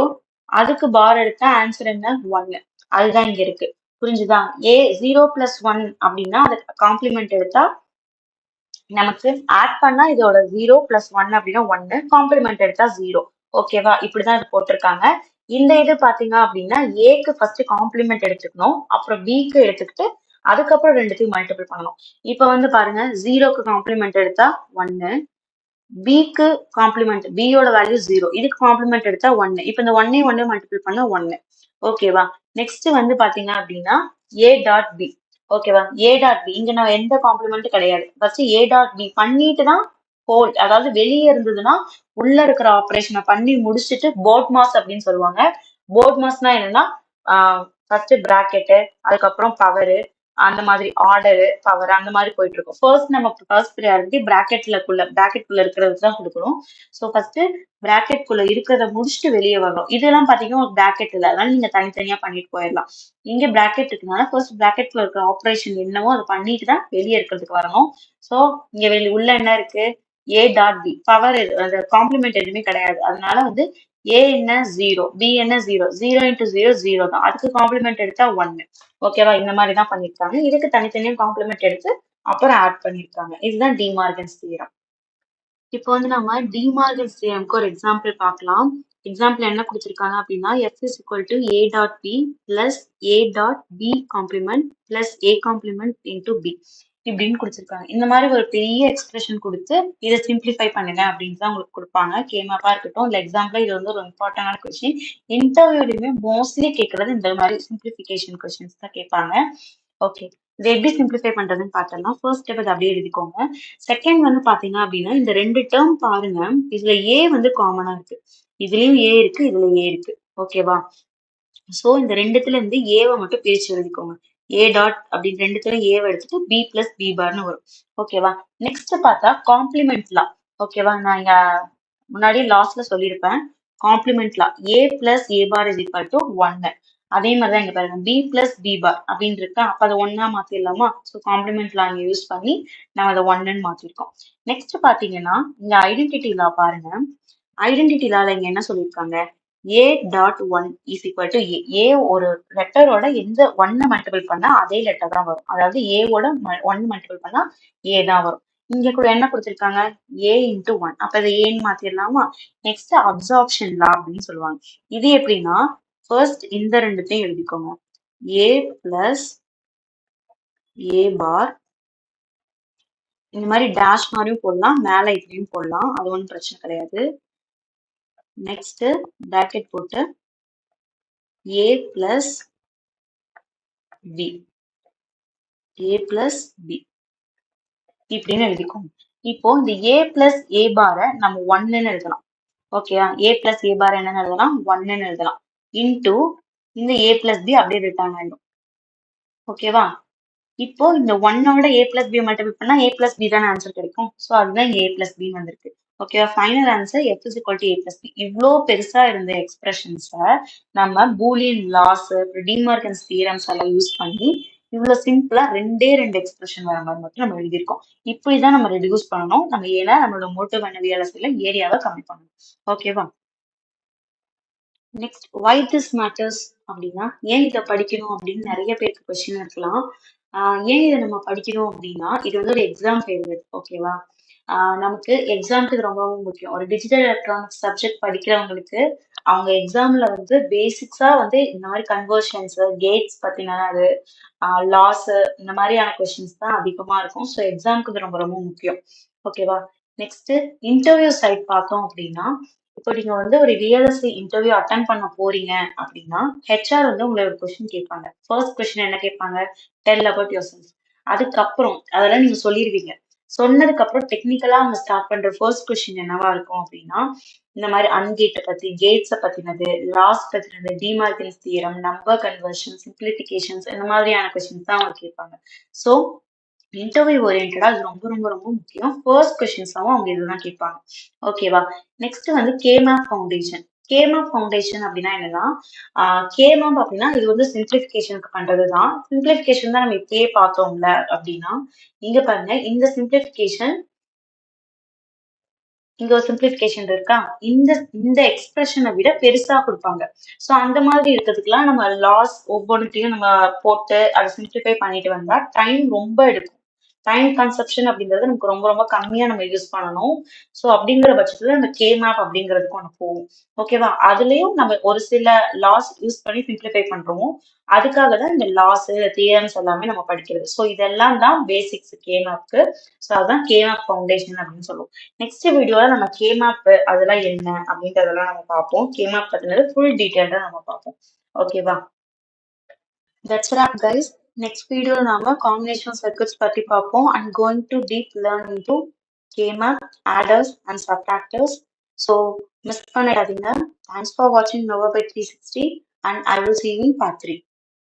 அதுக்கு பார் எடுத்தா ஆன்சர் என்ன 1. அதுதான் இங்க இருக்கு. புரிஞ்சுதா? A 0 பிளஸ் 1 அப்படின்னா அதுக்கு காம்ப்ளிமெண்ட் எடுத்தா நமக்கு ஆட் பண்ணா இதோட 0 பிளஸ் 1 அப்படின்னா 1, காம்ப்ளிமெண்ட் எடுத்தா 0. ஓகேவா? இப்படிதான் இது போட்டிருக்காங்க. இந்த இது பாத்தீங்க அப்படின்னா ஏக்கு ஃபர்ஸ்ட் காம்ப்ளிமெண்ட் எடுத்துக்கணும், அப்புறம் பிக்கு எடுத்துக்கிட்டு அதுக்கப்புறம் ரெண்டுத்தையும் மல்டிபிள் பண்ணணும். இப்ப வந்து பாருங்க 0க்கு காம்ப்ளிமெண்ட் எடுத்தா 1, பிக்கு காம்ப்ளிமெண்ட் பியோட வேல்யூ 0, இதுக்கு காம்ப்ளிமெண்ட் எடுத்தா 1. இப்ப இந்த 1 மல்டிபிள் பண்ண 1. ஓகேவா? நெக்ஸ்ட் வந்து பாத்தீங்க அப்படின்னா A டாட் பி. ஓகேவா? A டாட் பி இங்க நான் எந்த காம்ப்ளிமெண்ட் கிடையாது. ஃபர்ஸ்ட் A டாட் பி பண்ணிட்டு தான் ஹோல், அதாவது வெளியே இருந்ததுன்னா உள்ள இருக்கிற ஆப்ரேஷனை பண்ணி முடிச்சுட்டு போர்ட் மாஸ் அப்படின்னு சொல்லுவாங்க. போர்ட் மாஸ்னா என்னன்னா ஃபர்ஸ்ட் பிராக்கெட்டு, அதுக்கப்புறம் பவரு, அந்த மாதிரி ஆர்டரு பவர் அந்த மாதிரி போயிட்டு இருக்கும். ஃபர்ஸ்ட் நமக்கு ஃபர்ஸ்ட் ப்ரியாரிட்டி பிராக்கெட்குள்ள இருக்கிறது தான் கொடுக்கணும். ஸோ ஃபர்ஸ்ட் பிராக்கெட்குள்ள இருக்கிறத முடிச்சுட்டு வெளியே வரணும். இதெல்லாம் பாத்தீங்கன்னா ஒரு பிராக்கெட் இல்லை, அதனால நீங்க தனித்தனியா பண்ணிட்டு போயிடலாம். இங்க பிராக்கெட் இருக்குனால ஃபர்ஸ்ட் பிராக்கெட்குள்ள இருக்கிற ஆப்ரேஷன் என்னவோ அதை பண்ணிட்டு தான் வெளியே இருக்கிறதுக்கு வரணும். ஸோ இங்க உள்ள என்ன இருக்கு, A டாட் பி பவர் அந்த காம்ப்ளிமெண்ட் எதுவுமே கிடையாது. அதனால வந்து A என்ன 0, B என்ன 0, 0 இன்டூ 0 0 தான், அதுக்கு காம்ப்ளிமெண்ட் எடுத்தா 1. ஓகேவா? இந்த மாதிரி தான் பண்ணிருக்காங்க. இதுக்கு தனித்தனியா காம்ப்ளிமெண்ட் எடுத்து அப்புறம் ஆட் பண்ணிருக்காங்க. இதுதான் டிமார்கன்ஸ் தியரம். இப்போ வந்து நம்ம டிமார்கன்ஸ் தியரம்க்கு ஒரு எக்ஸாம்பிள் பார்க்கலாம். எக்ஸாம்பிள் என்ன கொடுத்துருக்காங்க அப்படின்னா F is equal to A dot B plus A dot B complement plus A complement into B இப்படின்னு கொடுத்துருக்காங்க. இந்த மாதிரி ஒரு பெரிய எக்ஸ்பிரஷன் கொடுத்து இதை சிம்பிளிஃபை பண்ணுங்க அப்படின்னு தான் உங்களுக்கு கொடுப்பாங்க. கேமாப்பா இருக்கட்டும் இல்லை எக்ஸாம்பிள், இது வந்து ஒரு இம்பார்ட்டன்டான கொஸ்டின். இன்டர்வியூலையுமே மோஸ்ட்லி கேட்கறது இந்த மாதிரி சிம்பிளிஃபிகேஷன் கொஸ்டின்ஸ் தான் கேட்பாங்க. ஓகே, இதை எப்படி சிம்பிளிஃபை பண்றதுன்னு பார்த்தலாம். ஃபர்ஸ்ட் ஸ்டெப் அதை அப்படியே எழுதிக்கோங்க. செகண்ட் வந்து பாத்தீங்க அப்படின்னா இந்த 2 டேர்ம் பாருங்க, இதுல A வந்து காமனா இருக்கு, இதுலயும் A இருக்கு, இதுல A இருக்கு. ஓகேவா? சோ இந்த ரெண்டுத்துல இருந்து ஏவை மட்டும் பிரிச்சு எழுதிக்கோங்க. A டாட் அப்படின்னு ரெண்டுத்துல ஏவை எடுத்துட்டு B பிளஸ் B பார்னு வரும். ஓகேவா? நெக்ஸ்ட் பார்த்தா காம்ப்ளிமெண்ட் லா. ஓகேவா? நான் இங்க முன்னாடி லாஸ்ட்ல சொல்லியிருப்பேன். Complement law A plus A bar is equal to 1. அதே மாதிரிதான் இங்க பாருங்க B பிளஸ் B பார் அப்படின்னு இருக்கா, அப்ப அதை 1 மாத்திடலாமா? ஸோ காம்ப்ளிமெண்ட் லா இங்க யூஸ் பண்ணி நம்ம அதை 1ன்னு மாத்திருக்கோம். நெக்ஸ்ட் பாத்தீங்கன்னா இங்க ஐடென்டிட்டி லா பாருங்க. ஐடென்டிட்டி லால இங்க என்ன சொல்லியிருக்காங்க, A dot 1 is equal to A. A ஒரு லெட்டரோட எந்த 1 மல்டிபிள் பண்ணா அதே லெட்டர் தான் வரும். அதாவது A ஓட 1 மல்டிபிள் பண்ணா A தான் வரும். இங்க கூட என்ன கொடுத்திருக்காங்க, A இன்டூ 1. அப்ப இதை ஏன்னு மாத்திரலாமா? நெக்ஸ்ட் அப்சார்ப்ஷன் லா அப்படின்னு சொல்லுவாங்க. இது எப்படின்னா ஃபர்ஸ்ட் இந்த ரெண்டுத்தையும் எழுதிக்கோங்க. A பிளஸ் A பார், இந்த மாதிரி டேஷ் மாதிரியும் போடலாம், மேல இப்படியும் போடலாம், அது ஒன்றும் பிரச்சனை கிடையாது. நெக்ஸ்ட் பிராக்கெட் போட்டு A plus B, A plus B. இப்படின்னு எழுதிக்கோங்க. இப்போ இந்த a பிளஸ் a பாரை நம்ம ஒன்னுன்னு எழுதலாம். ஓகேவா? a பிளஸ் a பார் என்னன்னு எழுதலாம்? ஒன்னுன்னு எழுதலாம். இன்டூ இந்த a பிளஸ் b அப்படியே ரிட்டர்ன் ஆயிடும். ஓகேவா? இப்போ இந்த ஒன்னோட a பிளஸ் b மல்டிபிள் பண்ணா a பிளஸ் b தானே ஆன்சர் கிடைக்கும். ஸோ அதுதான் இங்க a பிளஸ் b வந்திருக்கு. ஓகேவா? Final answer f is equal to a plus b. இவ்வளோ பெருசா இருந்த எக்ஸ்பிரஷன்ஸை நம்ம பூலியன் லாஸ், டிமார்கன்ஸ் தியரம்ஸ் எல்லாம் யூஸ் பண்ணி இவ்வளவு சிம்பிளா ரெண்டு எக்ஸ்பிரஷன் வர மாதிரி மட்டும் நம்ம எழுதியிருக்கோம். இப்படிதான் நம்ம ரெடியூஸ் பண்ணணும். நம்ம ஏன்னா நம்மளோட மோட்டிவ் அண்ட் விஎல்எஸ்ல ஏரியாவை கம்மி பண்ணணும். ஓகேவா? நெக்ஸ்ட் வை திஸ் மேட்டர்ஸ் அப்படின்னா ஏன் இதை படிக்கணும் அப்படின்னு நிறைய பேருக்கு கொஸ்டின் இருக்கலாம். ஏன் இதை நம்ம படிக்கணும் அப்படின்னா இது வந்து ஒரு எக்ஸாம் ஃபேவரட். ஓகேவா? நமக்கு எக்ஸாம்க்கு இது ரொம்ப ரொம்ப முக்கியம். ஒரு டிஜிட்டல் எலக்ட்ரானிக்ஸ் சப்ஜெக்ட் படிக்கிறவங்களுக்கு அவங்க எக்ஸாம்ல வந்து பேசிக்ஸா வந்து இந்த மாதிரி கன்வர்ஷன்ஸ், கேட்ஸ் பத்தினது, லாஸ் இந்த மாதிரியான கொஸ்டின்ஸ் தான் அதிகமா இருக்கும். ஸோ எக்ஸாம்க்கு இது ரொம்ப ரொம்ப முக்கியம். ஓகேவா? நெக்ஸ்ட் இன்டர்வியூ சைட் பார்த்தோம் அப்படின்னா இப்போ நீங்க வந்து ஒரு விஎல்எஸ்சி இன்டர்வியூ அட்டன் பண்ண போறீங்க அப்படின்னா ஹெச்ஆர் வந்து உங்களை ஒரு கொஸ்டின் கேட்பாங்க. ஃபர்ஸ்ட் கொஸ்டின் என்ன கேட்பாங்க? Tell about your self. அதுக்கப்புறம் அதெல்லாம் நீங்க சொல்லிடுவீங்க. சொன்னதுக்கு அப்புறம் டெக்னிக்கலா அவங்க ஸ்டார்ட் பண்ற ஃபர்ஸ்ட் கொஸ்டின் என்னவா இருக்கும் அப்படின்னா இந்த மாதிரி அன்கேட்டை பத்தி, கேட்ஸை பத்தினது, லாஸ் பத்தினது, De Morgan's theorem, number conversion, simplifications இந்த மாதிரியான கொஸ்டின்ஸ் தான் அவங்க கேட்பாங்க. ஸோ இன்டர்வியூ ஓரியன்டா அது ரொம்ப ரொம்ப ரொம்ப முக்கியம். ஃபர்ஸ்ட் கொஸ்டின்ஸாவும் அவங்க இதுதான் கேட்பாங்க. ஓகேவா? நெக்ஸ்ட் வந்து கேமேப் ஃபவுண்டேஷன். கேமேப் ஃபவுண்டேஷன் அப்படின்னா என்னன்னா கேமேப் அப்படின்னா இது வந்து சிம்பிளிஃபிகேஷனுக்கு பண்றதுதான். சிம்பிளிஃபிகேஷன் தான் நம்ம இப்பயே பார்த்தோம்ல அப்படின்னா இங்க பாருங்க இந்த சிம்பிளிஃபிகேஷன் இங்க ஒரு சிம்பிளிஃபிகேஷன் இருக்கா? இந்த இந்த எக்ஸ்பிரஷனை விட பெருசா கொடுப்பாங்க. ஸோ அந்த மாதிரி இருக்கிறதுக்குலாம் நம்ம லாஸ் ஒவ்வொன்றுத்தையும் நம்ம போட்டு அதை சிம்பிளிஃபை பண்ணிட்டு வந்தா டைம் ரொம்ப எடுக்கும். டைம் கன்சப்ஷன் அப்படிங்கிறது நமக்கு ரொம்ப ரொம்ப கம்மியா நம்ம யூஸ் பண்ணணும். ஸோ அப்படிங்கிற பட்சத்துல அந்த கேமேப் அப்படிங்கிறதுக்கு ஒன்று போகும். ஓகேவா? அதுலயும் நம்ம ஒரு சில லாஸ் யூஸ் பண்ணி சிம்பிளிஃபை பண்றோம். அதுக்காக தான் இந்த லாஸ், தியரம்ஸ் எல்லாமே நம்ம படிக்கிறது. ஸோ இதெல்லாம் தான் பேசிக்ஸ் கேமேப்க்கு. ஸோ அதுதான் கேமேப் ஃபவுண்டேஷன் அப்படின்னு சொல்லுவோம். நெக்ஸ்ட் வீடியோல நம்ம கேமேப் அதெல்லாம் என்ன அப்படின்றதெல்லாம் நம்ம பார்ப்போம். கேமேப் பத்தினது ஃபுல் டீடைல்டா நம்ம பார்ப்போம். ஓகேவா? That's wrap guys. Next video நாம combination circuits பத்தி பார்ப்போம் and going to deep learn into KMAP, adders and subtractors. So miss பண்ணாதீங்க. Thanks for watching Novabit 360 and I will see you in part 3.